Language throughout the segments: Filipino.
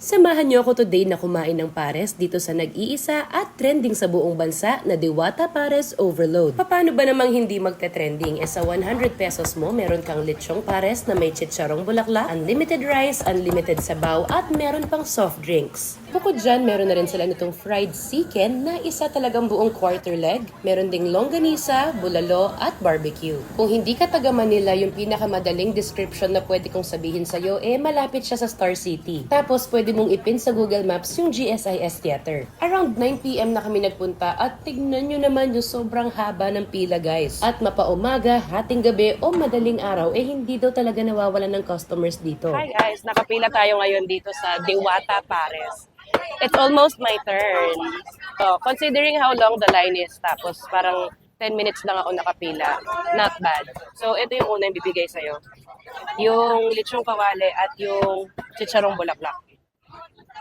Samahan niyo ako today na kumain ng pares dito sa nag-iisa at trending sa buong bansa na Diwata Pares Overload. Paano ba namang hindi magte-trending? Sa 100 pesos mo, meron kang lechong pares na may chicharong bulaklak, unlimited rice, unlimited sabaw, at meron pang soft drinks. Bukod dyan, meron na rin sila nitong fried chicken na isa talagang buong quarter leg. Meron ding longganisa, bulalo, at barbecue. Kung hindi ka taga Manila, yung pinakamadaling description na pwede kong sabihin sa'yo, malapit siya sa Star City. Tapos pwede mong ipin sa Google Maps yung GSIS Theater. Around 9 PM na kami nagpunta at tignan nyo naman yung sobrang haba ng pila, guys. At mapaumaga, hating gabi o madaling araw, hindi daw talaga nawawalan ng customers dito. Hi guys, nakapila tayo ngayon dito sa Diwata Pares. It's almost my turn. So, considering how long the line is, tapos parang 10 minutes lang ako nakapila. Not bad. So, ito yung una yung bibigay sa'yo. Yung lechong kawali at yung chicharong bulaklak.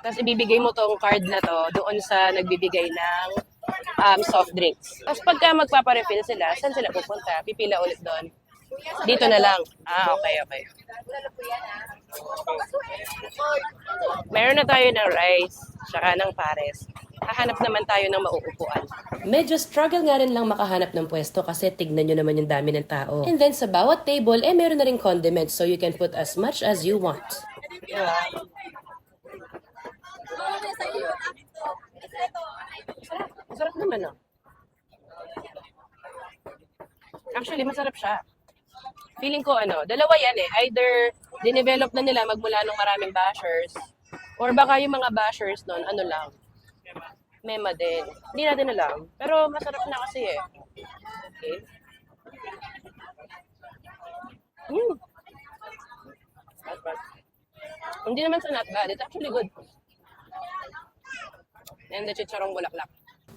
Tapos ibibigay mo tong card na to doon sa nagbibigay ng soft drinks. Tapos pagka magpaparefill sila, saan sila pupunta? Pipila ulit doon. Dito na lang. Okay. Meron na tayo ng rice, tsaka ng pares. Hahanap naman tayo ng mauupuan. Medyo struggle nga rin lang makahanap ng pwesto kasi tignan nyo naman yung dami ng tao. And then sa bawat table, meron na rin condiments so you can put as much as you want. Masarap naman, no? Actually, masarap siya. Feeling ko, dalawa yan eh. Either dinevelop na nila magmula nung maraming bashers, or baka yung mga bashers nun, mema din. Hindi natin alam. Pero masarap na kasi eh. Okay. Not bad. Hindi naman sa not bad. It's actually good. And the chicharong bulaklak.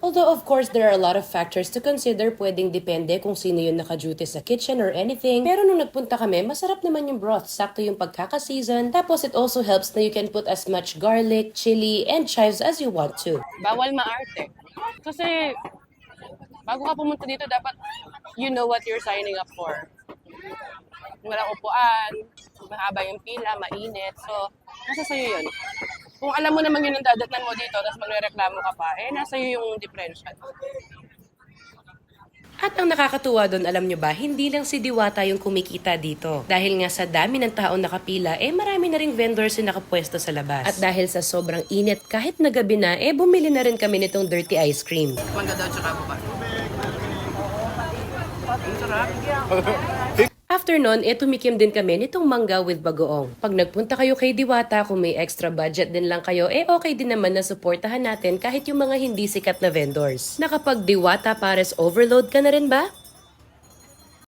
Although of course there are a lot of factors to consider, pwedeng depende kung sino yung naka-duty sa kitchen or anything. Pero nung nagpunta kami, masarap naman yung broth, sakto yung pagkaka-season. Tapos it also helps na you can put as much garlic, chili, and chives as you want to. Bawal maarte. Kasi bago ka pumunta dito, dapat you know what you're signing up for. Walang upuan, mahaba yung pila, mainit. So, nasa sa'yo yun. Kung alam mo naman yun ang dadatnan mo dito, tapos magre-reklamo ka pa, nasa iyo yung differential. At ang nakakatuwa doon, alam nyo ba, hindi lang si Diwata yung kumikita dito. Dahil nga sa dami ng taong nakapila, marami na ring vendors yung nakapwesto sa labas. At dahil sa sobrang init, kahit na gabi na, bumili na rin kami nitong dirty ice cream. Mangga daw tsaka buka. Ang sarap. After nun, tumikim din kami nitong mangga with bagoong. Pag nagpunta kayo kay Diwata, kung may extra budget din lang kayo, okay din naman na suportahan natin kahit yung mga hindi sikat na vendors. Nakapag Diwata Pares Overload ka na rin ba?